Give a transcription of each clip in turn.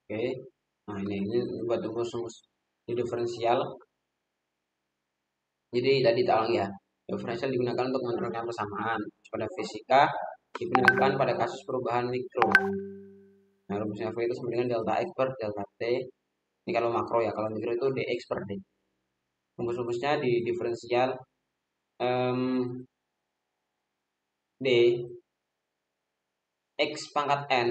Oke. Nah, ini buat rumus di diferensial. Jadi tadi tolong ya, diferensial digunakan untuk menentukan persamaan. Pada fisika digunakan pada kasus perubahan mikro. Nah, rumusnya V itu sama dengan delta X per delta T. Ini kalau makro ya, kalau mikro itu dx per d. Rumus-rumusnya di diferensial d x pangkat n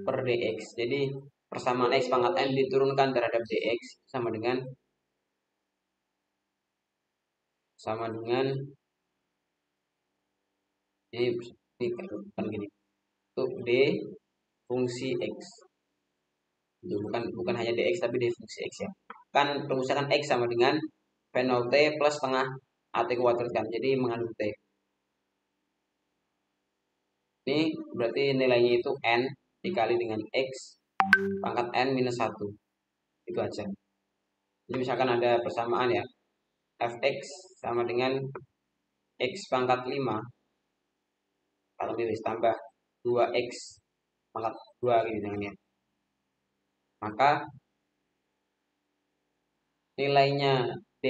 per dx. Jadi persamaan x pangkat n diturunkan terhadap dx sama dengan ini kan gini. Untuk d fungsi x. Itu bukan hanya dx tapi d fungsi x ya. Kan rumusnya kan x sama dengan V0 t plus setengah at kuadrat kan. Jadi mengandung t. Ini berarti nilainya itu n dikali dengan x pangkat n minus 1. Itu aja. Jadi misalkan ada persamaan ya. Fx sama dengan x pangkat 5. Kalau pilih tambah 2x pangkat 2 gitu ya. Maka nilainya d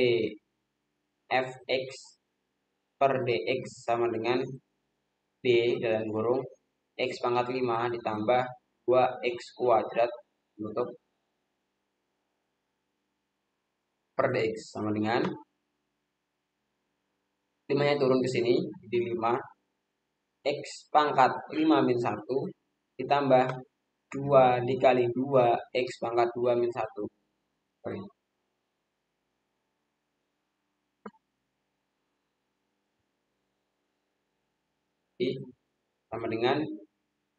fx per dx sama dengan d dalam kurung x pangkat 5 ditambah 2x kuadrat untuk per dx sama dengan 5 nya turun ke sini jadi 5 x pangkat 5 min 1 ditambah 2 dikali 2 x pangkat 2 min 1. Oke. Sama dengan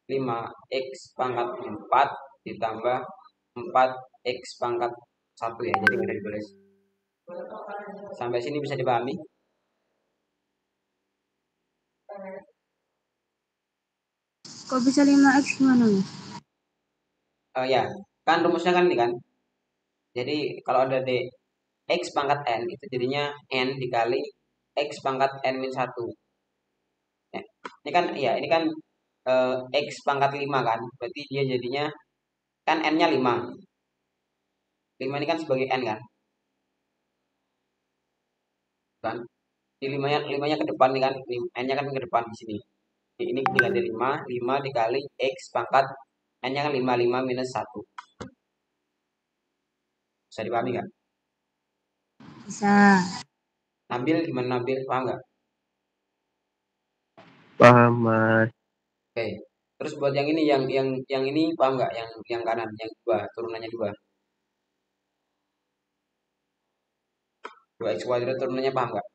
5x pangkat 4 ditambah 4x pangkat 1 ya. Jadi mudah ditulis. Sampai sini bisa dipahami? Kok bisa 5x gimana? Ya, kan rumusnya kan ini kan. Jadi kalau ada d x pangkat n itu jadinya n dikali x pangkat n min 1. Ya, ini kan x pangkat 5 kan. Berarti dia jadinya kan n-nya 5. 5 ini kan sebagai n kan. Kan? Di 5-nya ke depan nih kan. N-nya kan ke depan di sini. Ini diganti 5 dikali x pangkat n-nya kan 5 minus 1. Bisa dipahami nggak? Bisa. Nabil gimana Nabil? Paham nggak? Paham, Mas. Oke. Terus buat yang ini yang ini paham nggak? Yang kanan, yang 2, turunannya 2. 2x kuadrat turunannya paham nggak?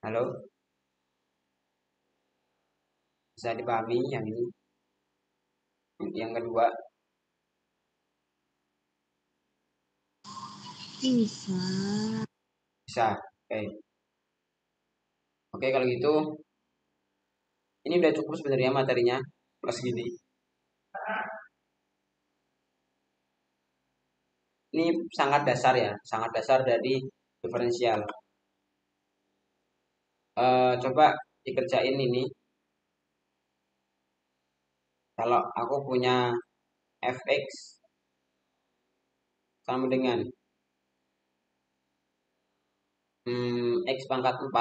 Halo? Bisa dipahami yang ini? Yang kedua? Bisa. Bisa. Oke. Oke, kalau gitu ini udah cukup sebenarnya materinya plus gini. Ini sangat dasar ya, sangat dasar dari diferensial. Coba dikerjain ini. Kalau aku punya fx sama dengan x pangkat 4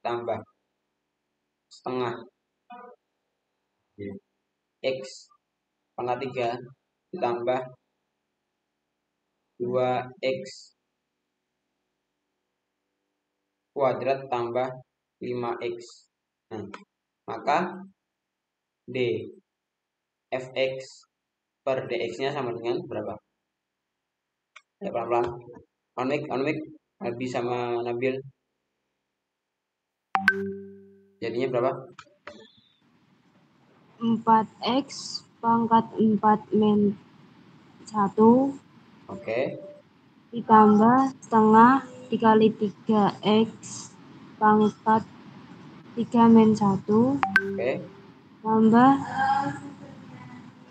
tambah setengah x pangkat 3 ditambah 2x kuadrat tambah 5x. Nah, maka d fx per dx-nya sama dengan berapa? Ya, pelan-pelan. On mic, Nabi sama Nabil. Jadinya berapa? 4x pangkat 4 min 1. Oke. Ditambah setengah dikali 3x pangkat 3 min 1. Oke. Tambah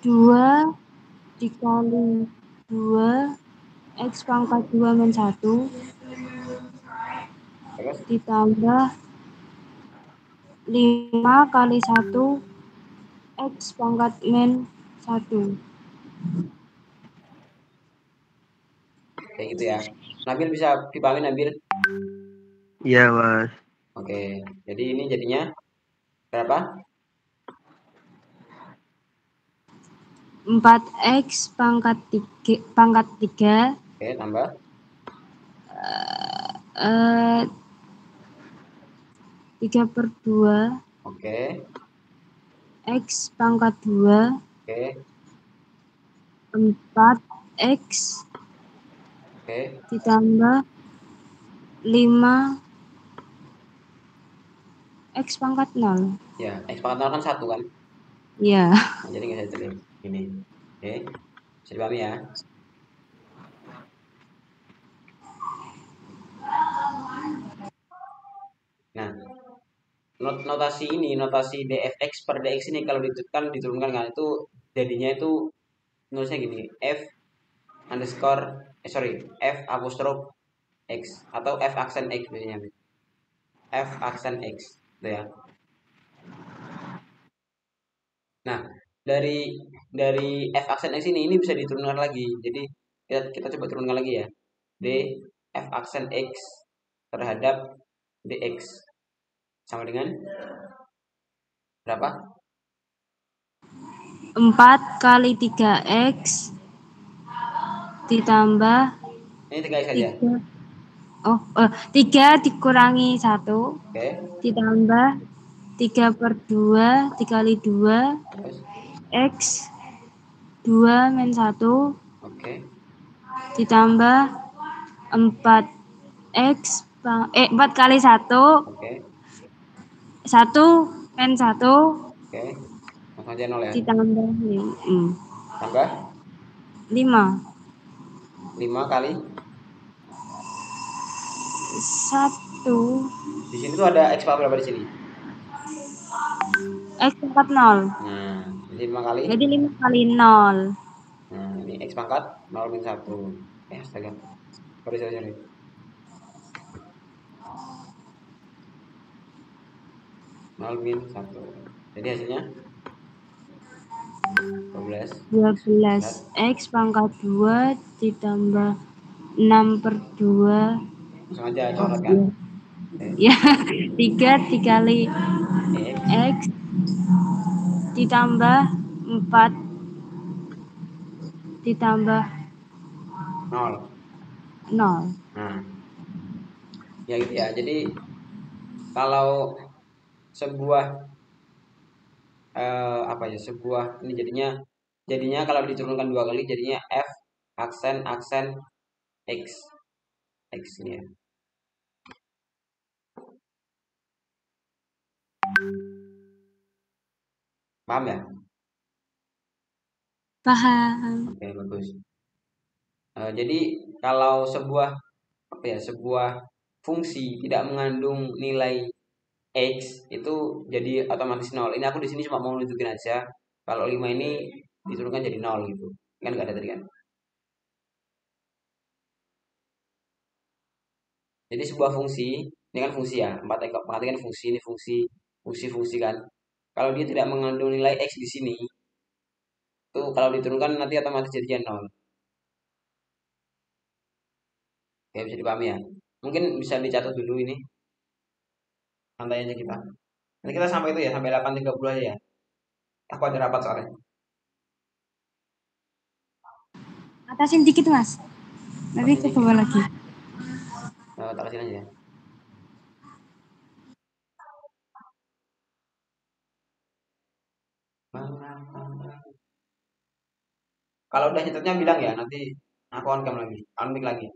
2 dikali 2 x pangkat 2 min 1. Terus? Ditambah 5 kali 1 X pangkat min 1. Kayak gitu ya. Nabil bisa dipahami Nabil? Iya, Mas. Oke, jadi ini jadinya berapa? 4X pangkat 3 Oke, tambah. 3/2 Oke, X pangkat 2 oke, 4X oke. ditambah 5 X pangkat 0. Ya, X pangkat 0 kan 1 kan? Ya. Nah, jadi nggak bisa ditulis. Ini. Oke, bisa dipahami ya? Nah, notasi ini, notasi dfx per dx ini kalau diturunkan kan itu jadinya itu nulisnya gini, f underscore sorry, f apostrof x atau f aksen x biasanya, f aksen x gitu ya. Nah, dari f aksen x ini bisa diturunkan lagi. Jadi kita coba turunkan lagi ya. D f aksen x terhadap dx sama dengan berapa? 4 kali 3X ditambah Ini 3x saja. 3 dikurangi 1 Oke. ditambah 3/2 dikali 2 Terus X 2 min 1 oke. ditambah 4X 4 kali 1 Oke. 1 min 1 Oke. Langsung aja 0 ya. ditambah Tambah 5 5 kali 1 di sini tuh ada x berapa di sini? X pangkat 0. Nah, jadi 5 kali. Jadi 5 kali 0. Nah, ini x pangkat 0 min 1. Astaga. Sorry. 0 min 1. Jadi hasilnya 12 X pangkat 2 ditambah 6/2 langsung aja coret kan. Oke. ya 3 dikali X X ditambah 4 ditambah 0. 0. Nah, ya gitu ya. Jadi kalau sebuah apa ya, sebuah ini jadinya kalau diturunkan 2 kali jadinya f aksen aksen x x ini ya. Paham ya? Paham. Oke, bagus. Jadi kalau sebuah fungsi tidak mengandung nilai x itu jadi otomatis 0. Ini aku di sini cuma mau nunjukin aja kalau 5 ini diturunkan jadi 0 gitu. Kan nggak ada tadi kan. Jadi sebuah fungsi, ini kan fungsi ya, 4 ekor, kan fungsi, ini fungsi kan. Kalau dia tidak mengandung nilai x di sini, tuh kalau diturunkan nanti otomatis jadinya 0. Ya bisa dipahami ya. Mungkin bisa dicatat dulu ini, santai aja kita. Nanti kita sampai itu ya, sampai 8.30 aja ya. Aku ada rapat soalnya. Atasin dikit, Mas. Nanti ke bawah lagi. Tak kasih aja ya. Kalau udah nyetetnya bilang ya, nanti aku on-cam lagi, on-mic lagi.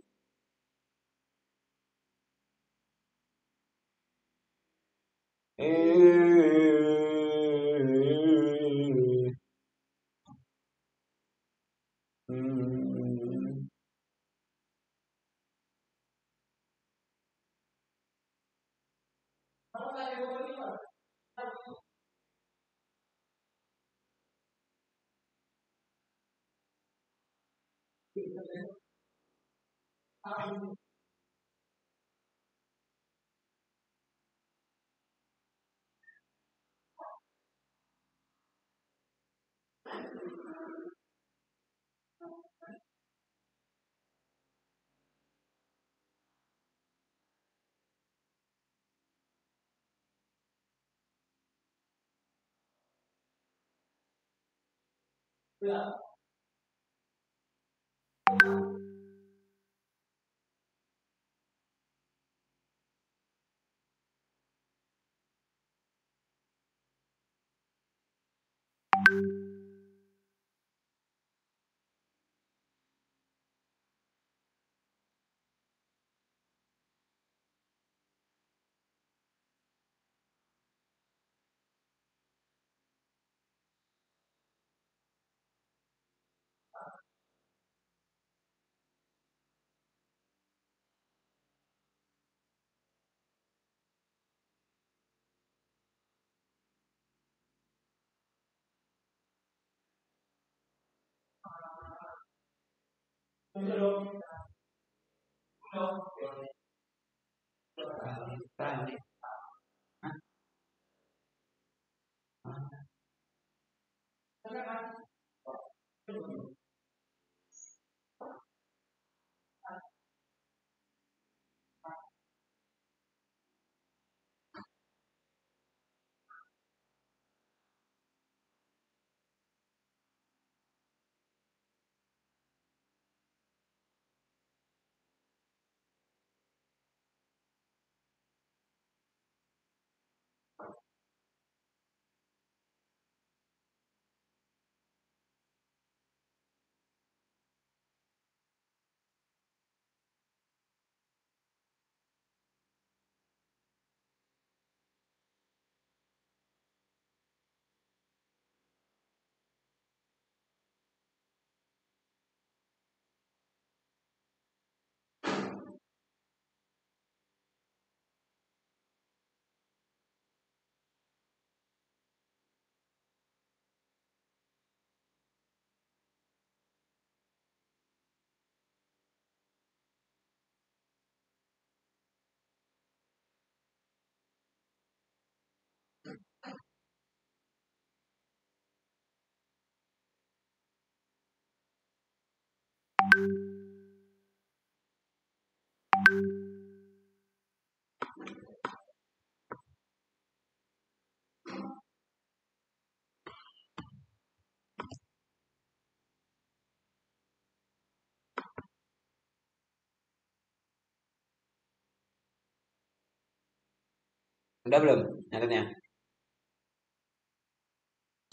Udah belum nyatetnya?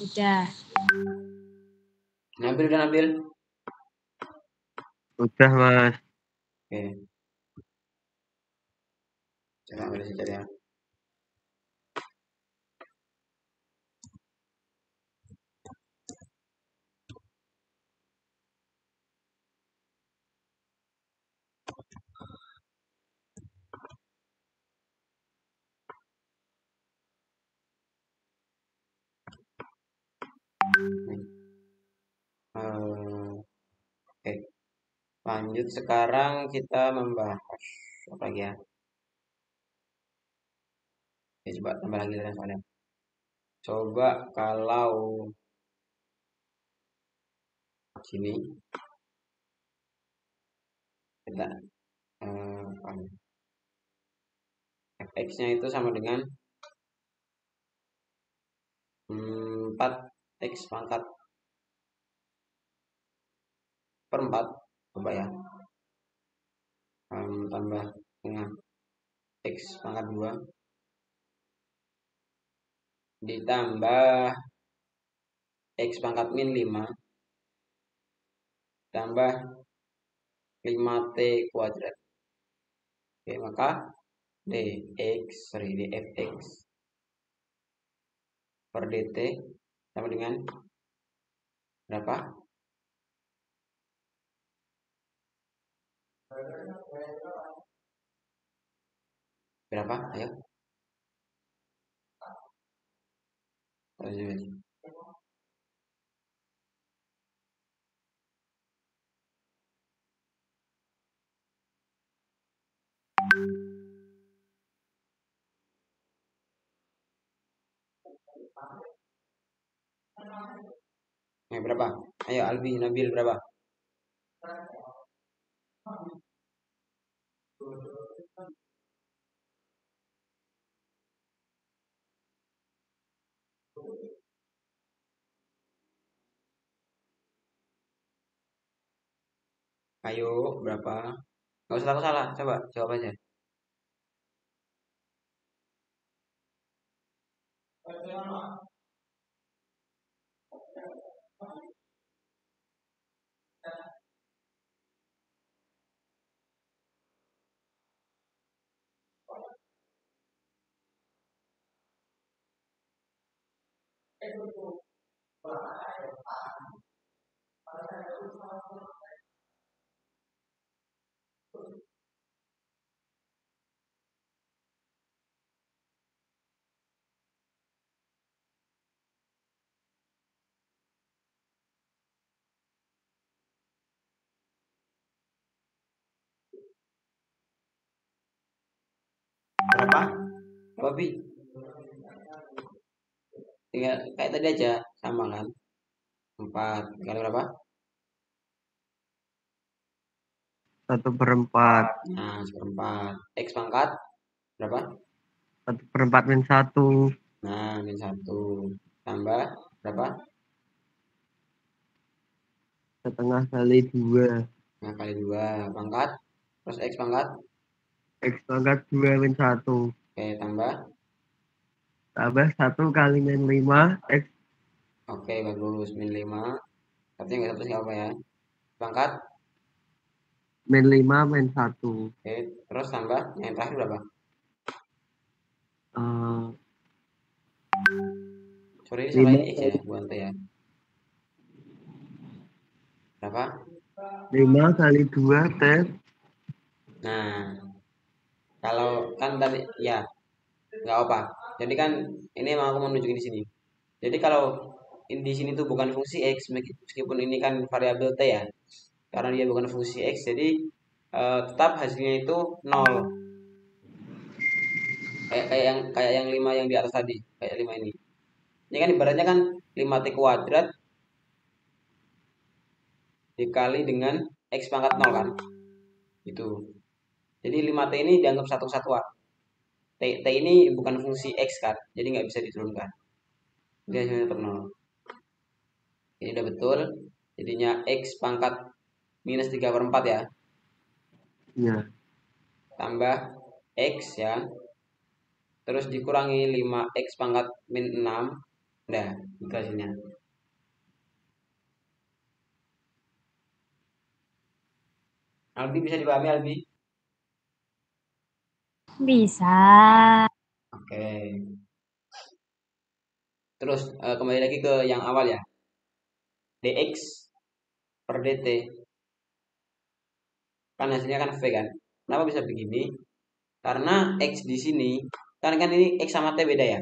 Udah. Nabil udah Nabil? Udah, Mas. Oke. Coba ambil situ ya. Oke. Lanjut sekarang kita membahas apa lagi ya? Oke, coba tambah lagi soalnya. Coba kalau sini kita fx-nya itu sama dengan 4x pangkat per 4, coba ya, tambah dengan x pangkat 2 ditambah x pangkat min 5 tambah 5t kuadrat. Oke, maka dfx per dt sama dengan berapa? Berapa? Ayo. Berapa? Ayo Albi, Nabil berapa? Ayo, berapa? Nggak usah takut salah, coba jawab aja. Berapa? Berapa, Bi? Tinggal kayak tadi aja, sama kan? 4 kali berapa? 1/4. Nah, seperempat. X pangkat berapa? 1/4 min 1. Nah, min 1. Tambah berapa? Setengah kali 2. Nah, kali 2 pangkat. Terus X pangkat. X pangkat 2 min 1. Oke, tambah. Tambah 1 kali min 5. X Oke, bagus. Min 5. Tapi nggak satu nggak apa ya. Pangkat. min 5 min 1. Oke, terus tambah. Yang terakhir berapa? Uh, Sorry, ini salah 5 ini X ya, bukan T ya. Berapa? 5 kali 2 T. Nah, kalau kan tadi ya nggak apa. Jadi kan ini emang aku mau nunjukin di sini. Jadi kalau di sini tuh bukan fungsi X, meskipun ini kan variabel T ya. Karena dia bukan fungsi X, jadi tetap hasilnya itu 0. Kayak yang 5 yang di atas tadi, kayak 5 ini. Ini kan ibaratnya kan 5T kuadrat dikali dengan X pangkat 0 kan. Itu. Jadi 5T ini dianggap satu kesatuan. T ini bukan fungsi X kan, jadi nggak bisa diturunkan. Dia hasilnya tetap 0. Ini udah betul. Jadinya X pangkat minus 3/4 ya. Ya. Tambah X ya. Terus dikurangi 5X pangkat min 6. Udah, itu hasilnya. Albi bisa dipahami, Albi? Bisa. Oke. Terus kembali lagi ke yang awal ya. dx per dt. Kan hasilnya kan v kan. Kenapa bisa begini? Karena x di sini kan ini x sama t beda ya.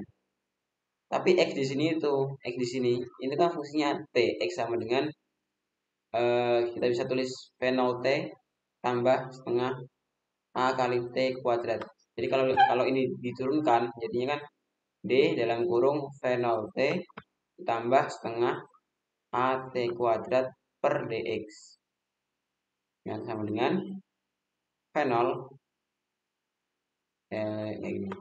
Tapi x di sini itu x di sini ini kan fungsinya t. X sama dengan kita bisa tulis v0 t tambah setengah a kali t kuadrat. Jadi kalau kalau ini diturunkan jadinya kan d dalam kurung v0 t tambah setengah at kuadrat per dx yang sama dengan v0 kayak gini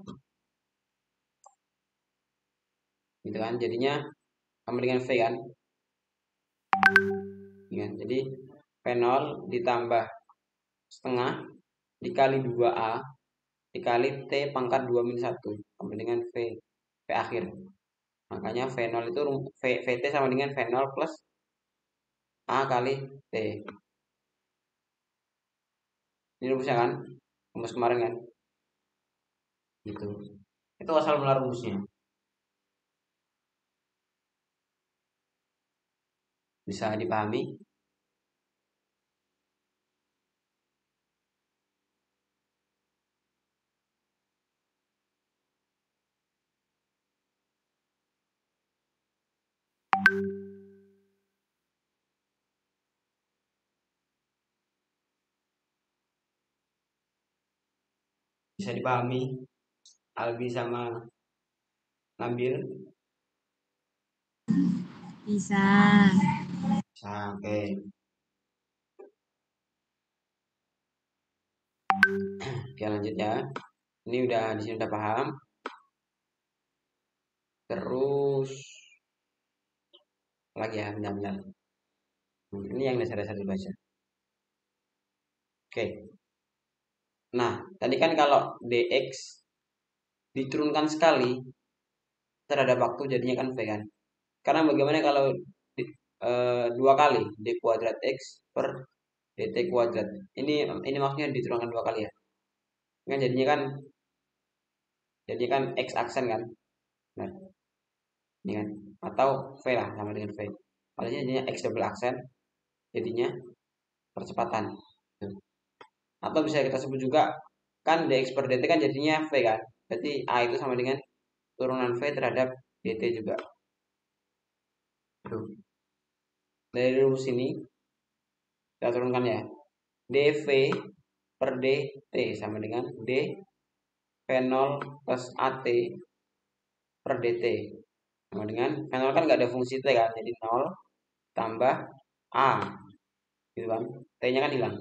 gitu kan, jadinya sama dengan v kan, ya, jadi v0 ditambah setengah dikali 2a dikali t pangkat 2 min 1 sama dengan v akhir. Makanya v0 itu vt sama dengan v0 plus a kali t. Ini rumusnya kan, rumus kemarin kan, gitu. Itu asal mula rumusnya. Bisa dipahami? Bisa dipahami Albi sama Nabil? Bisa. Oke. Oke, lanjut ya. Ini udah di sini udah paham. Terus lagi ya, benar-benar. Ini yang dasar-dasar dibaca. Oke. Nah, tadi kan kalau dx diturunkan sekali terhadap waktu jadinya kan v kan. Karena bagaimana kalau dua kali d kuadrat x per dt kuadrat. Ini maksudnya diturunkan dua kali ya. Kan jadinya kan x aksen kan. Nah, ini kan atau v lah sama dengan v. Artinya jadinya x double aksen jadinya percepatan. Atau bisa kita sebut juga kan dx per dt kan jadinya v kan. Berarti a itu sama dengan turunan v terhadap dt juga. Tuh. Dari rumus ini kita turunkan ya. dv per dt sama dengan d v0 plus at per dt sama dengan v0 kan nggak ada fungsi t kan, jadi 0 tambah a gitu kan, t nya kan hilang,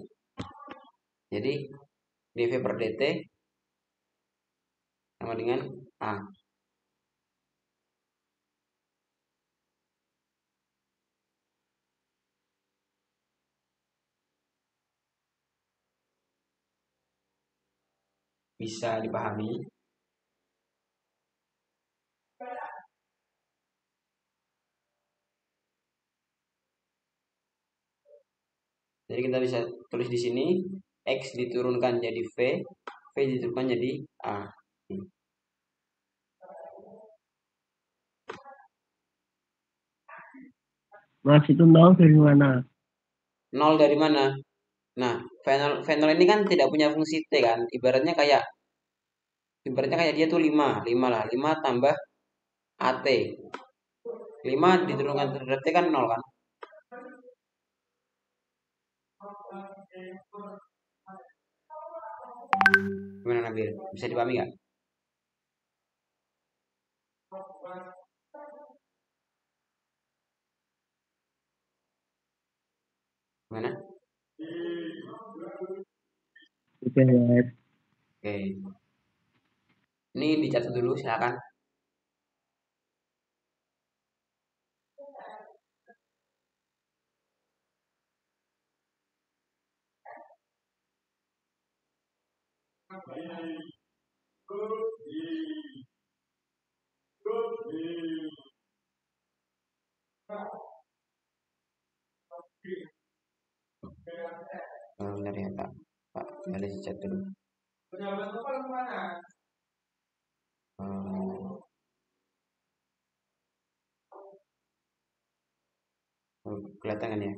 jadi dv per dt sama dengan a. Bisa dipahami. Jadi kita bisa tulis di sini x diturunkan jadi v diturunkan jadi a. Mas itu nol dari mana? 0 dari mana? Nah, v0 ini kan tidak punya fungsi t kan, ibaratnya kayak dia tuh 5 lah, 5 tambah at. 5 diturunkan terhadap t kan 0 kan. Gimana Nabil? Bisa dipahami nggak? Gimana? Oke, Mas. Oke. Ini dicatat dulu silakan. Benar ya Pak. Pak, boleh dicatat dulu. Hmm, kelihatan kan ya?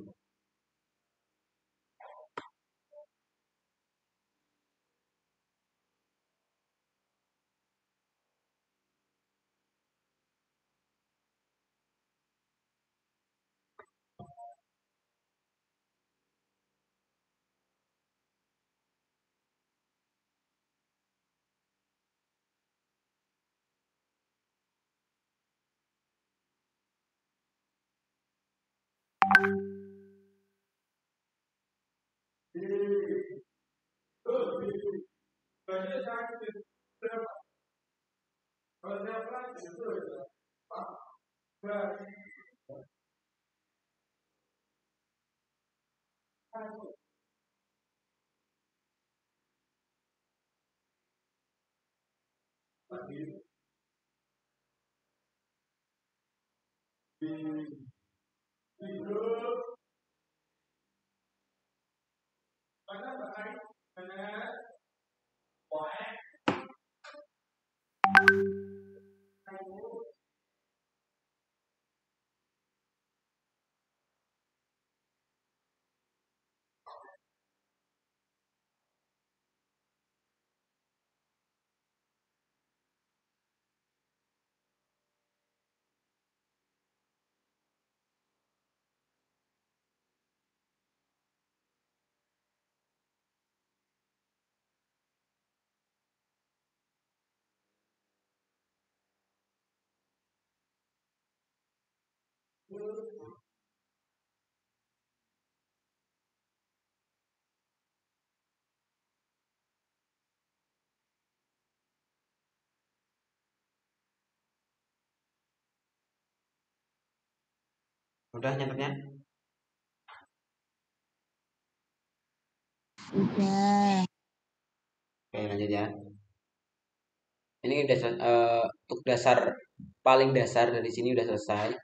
Udah nyatetnya? Udah. Oke, lanjut ya. Ini udah untuk dasar paling dasar dari sini udah selesai.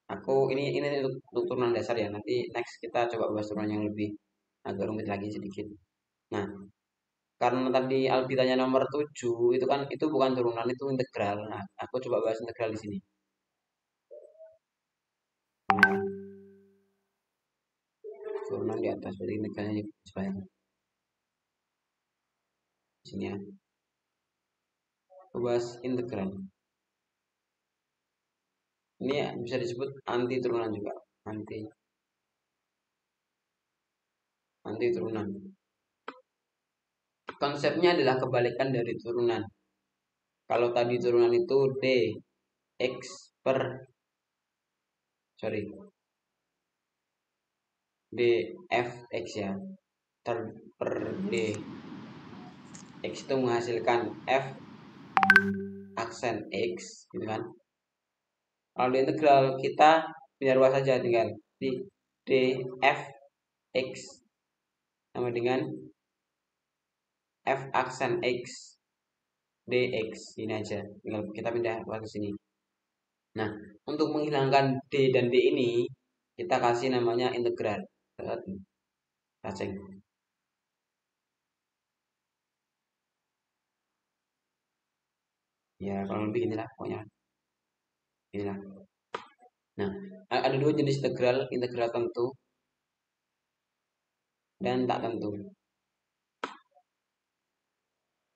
Ini untuk turunan dasar ya. Nanti next kita coba bahas turunan yang lebih agak rumit lagi sedikit. Nah, karena tadi Albi tanya nomor 7, itu kan itu bukan turunan, itu integral. Nah, aku coba bahas integral di sini. Turunan di atas, berarti integralnya di sebelah sini ya. Aku bahas integral. Ini ya, bisa disebut anti turunan juga. Anti turunan. Konsepnya adalah kebalikan dari turunan. Kalau tadi turunan itu dx per sorry dfx ya, per d x itu menghasilkan f aksen x gitu kan. Kalau di integral kita punya ruas saja, tinggal di df x sama dengan f aksen x dx, ini aja, tinggal kita pindah ruas ke sini. Nah, untuk menghilangkan d dan d ini kita kasih namanya integral. Cacing. Ya, kalau lebih inilah pokoknya. Inilah. Nah, ada dua jenis integral, integral tentu dan tak tentu.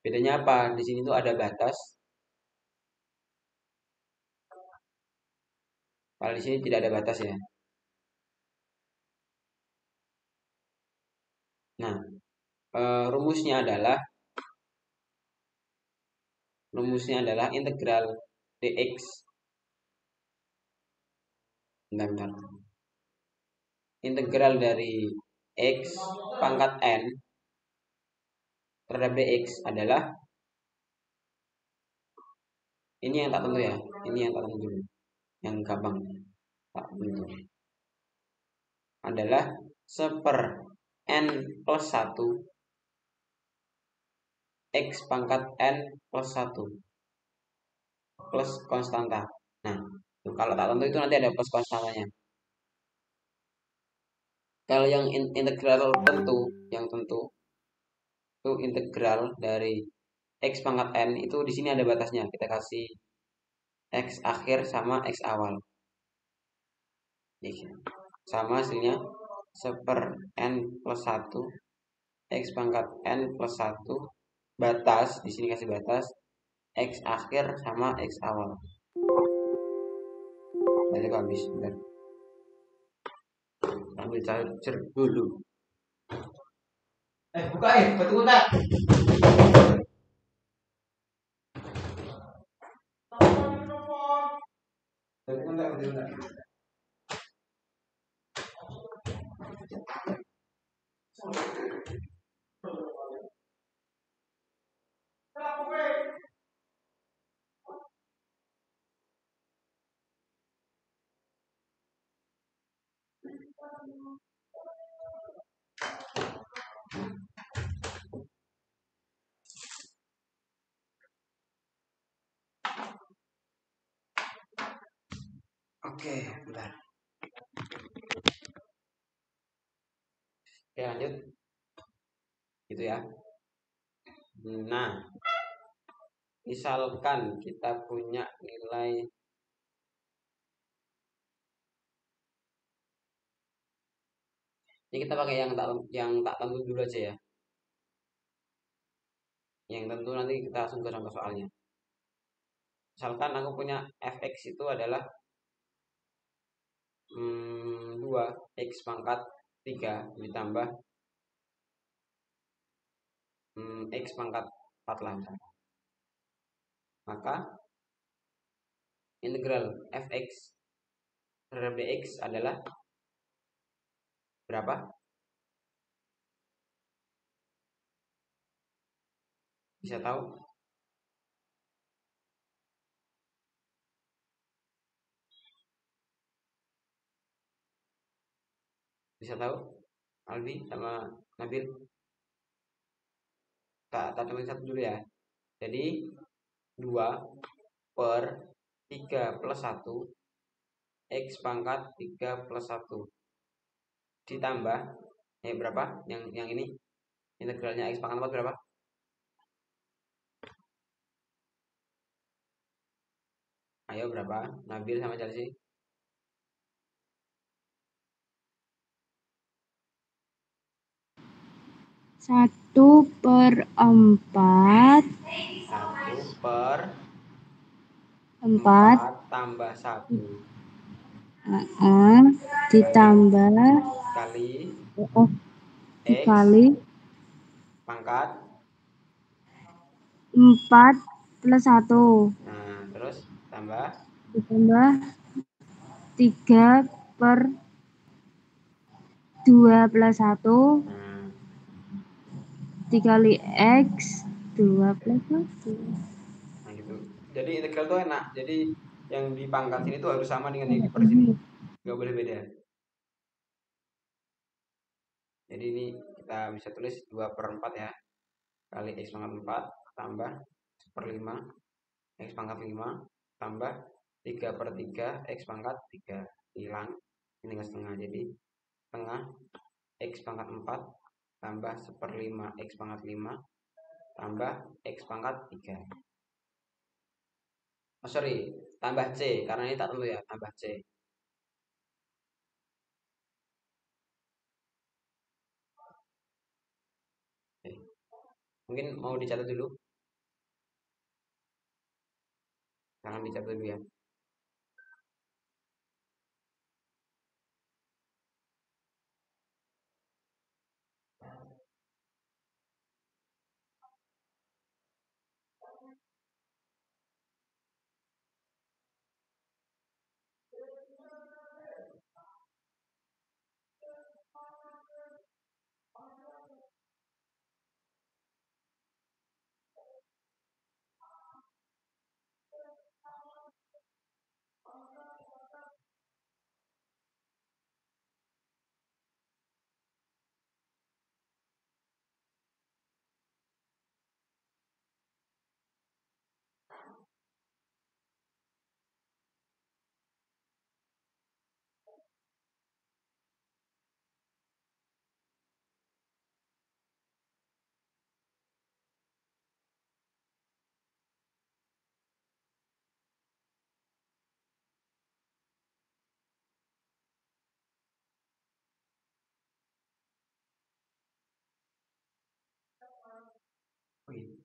Bedanya apa? Di sini tuh ada batas. Kalau di sini tidak ada batas ya. Nah, rumusnya adalah integral dx. Bentar. Integral dari x pangkat n terhadap dx adalah ini yang tak tentu ya. Ini yang tak tentu dulu. Yang gampang. Tak tentu. Adalah seper n plus 1 x pangkat n plus 1 plus konstanta. Nah, kalau tak tentu itu nanti ada plus konstantanya. Kalau yang integral tentu, yang tentu itu integral dari x pangkat n itu di sini ada batasnya. Kita kasih x akhir sama x awal. Sama hasilnya seper n plus 1 x pangkat n plus 1 batas, di sini kasih batas x akhir sama x awal. Jadi habis, bentar. Ambil charger dulu. Buka betul tak? Betul. Oke, bentar. Oke, lanjut. Gitu ya. Nah, misalkan kita punya nilai ini, kita pakai yang tak tentu dulu aja ya. Yang tentu nanti kita langsung ke contoh soalnya. Misalkan aku punya fx itu adalah 2 x pangkat 3 ditambah x pangkat 4 lah misalkan. Maka integral fx terhadap dx adalah berapa? Bisa tahu? Bisa tahu? Aldi sama Nabil. Tak tambahin satu dulu ya. Jadi 2/3+1 X pangkat 3+1 ditambah berapa? Yang ini integralnya X pangkat 4 berapa? Ayo berapa? Nabil sama Chelsea. 1/4. 1/4 tambah 1 Ditambah kali X dikali pangkat 4+1 nah terus tambah ditambah 3/2+1 nah dikali X 2+1. nah gitu. Jadi integral tuh enak. Jadi yang di pangkat sini tuh harus sama dengan yang di per sini. Nggak boleh beda. Jadi ini kita bisa tulis 2/4 ya. Kali X pangkat 4 tambah 1/5 X pangkat 5 tambah 3/3 X pangkat 3 hilang. Ini tinggal setengah. Jadi setengah X pangkat 4 tambah 1/5 X pangkat 5 tambah X pangkat 3. Oh sorry, tambah C karena ini tak tentu ya, tambah C. Oke. Mungkin mau dicatat dulu, jangan dicatat dulu ya. Oke.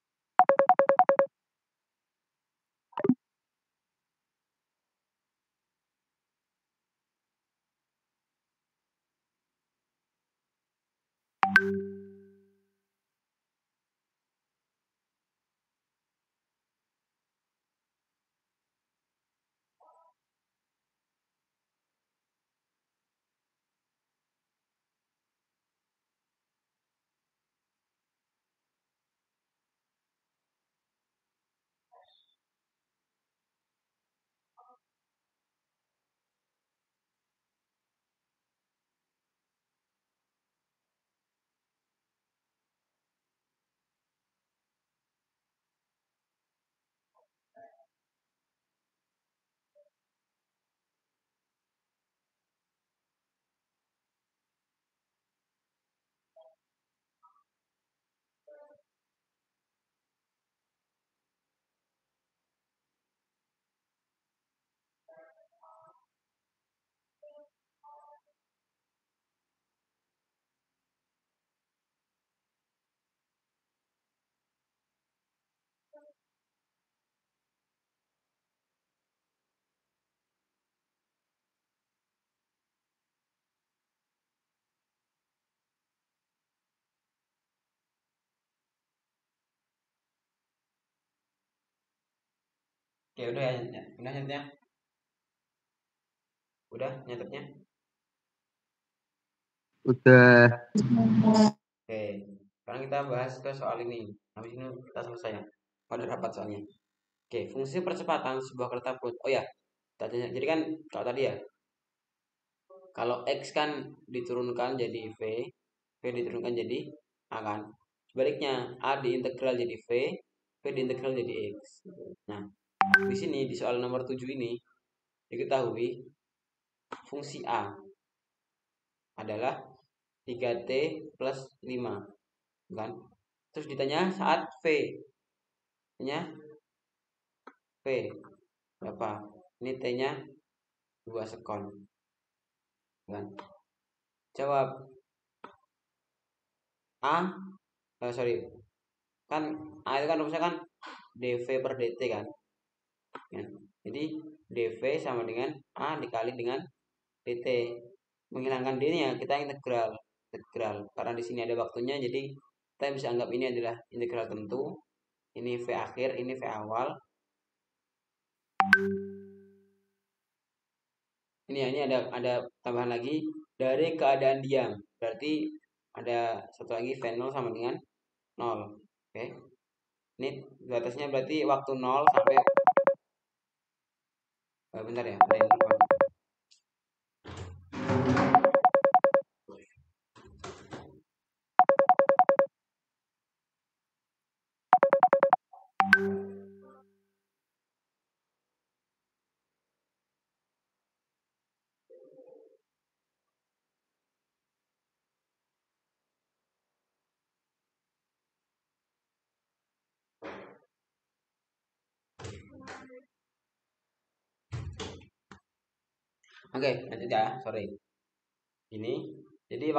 Oke, udah ya, udah nyatetnya. Udah nyatetnya. Udah. Oke, sekarang kita bahas ke soal ini. Habis ini kita selesai ya. Ada rapat soalnya. Oke, fungsi percepatan sebuah kereta fluid. Oh ya, jadi kan kalau tadi ya, kalau X kan diturunkan jadi V, diturunkan jadi A kan. Sebaliknya A diintegral jadi V diintegral jadi X. Nah, di sini di soal nomor 7 ini diketahui fungsi A adalah 3T plus 5 kan. Terus ditanya saat V nya V berapa? Ini T nya 2 sekon kan. Jawab A kan A itu kan rumusnya kan dV per dt kan ya. Jadi dV sama dengan A dikali dengan dt. Menghilangkan d nya kita integral karena di sini ada waktunya, jadi kita bisa anggap ini adalah integral tentu. Ini V akhir, ini V awal. Ini ada tambahan lagi dari keadaan diam, berarti ada satu lagi V0 sama dengan 0. Oke. Ini batasnya berarti waktu 0 sampai bentar ya, ada yang telepon. Oke, lanjut ya, sorry. Ini jadi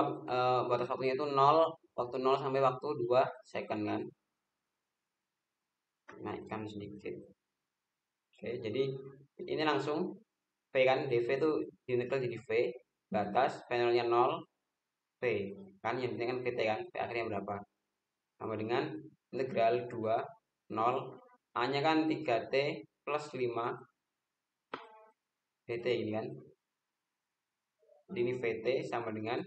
batas waktunya itu 0, waktu 0 sampai waktu 2 second kan. Naikkan sedikit. Oke, jadi ini langsung V kan, dV itu diintegral jadi V, batas V0 nya 0, V kan, yang penting kan VT kan, V akhirnya berapa? Sama dengan integral 2, 0, A nya kan 3T plus 5 dt ini kan. Jadi ini VT sama dengan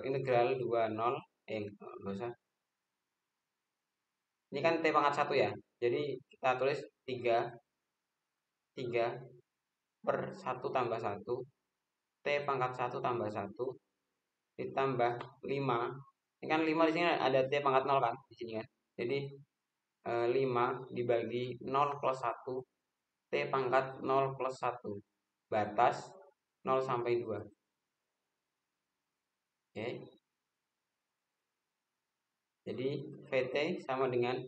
integral 20 nggak usah. Ini kan T pangkat 1 ya. Jadi kita tulis 3 per 1 tambah 1 T pangkat 1 tambah 1 ditambah 5. Ini kan 5 di sini ada T pangkat 0 kan di sini kan. Jadi 5 dibagi 0 plus 1 T pangkat 0 plus 1 batas 0 sampai 2. Oke. Jadi VT sama dengan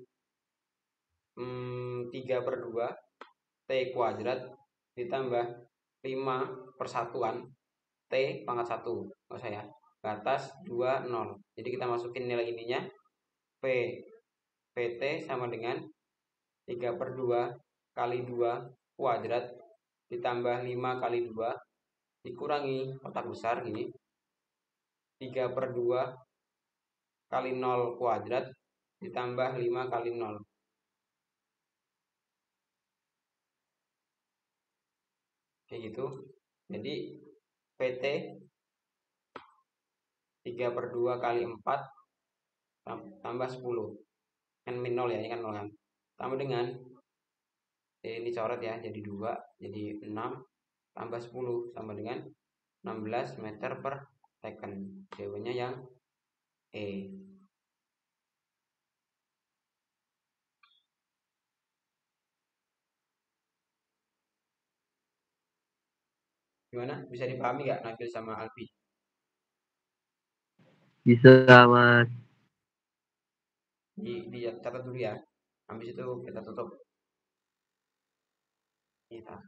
3 per 2 T kuadrat ditambah 5 per 1 T pangkat 1 nggak usah ya, batas 2, 0. Jadi kita masukin nilai ininya VT sama dengan 3 per 2 kali 2 kuadrat ditambah 5 kali 2 dikurangi kotak besar gini 3 per 2 kali 0 kuadrat ditambah 5 kali 0. Kayak gitu. Jadi PT 3 per 2 kali 4 tambah 10 kan min 0 ya, ini kan 0 kan, tambah dengan ini coret ya, jadi 2 jadi 6 tambah 10 sama dengan 16 meter per second. Jawabannya yang E. Gimana? Bisa dipahami nggak Nabil sama Alfi? Bisa, Mas. Dicatat dulu ya. Habis itu kita tutup. Kita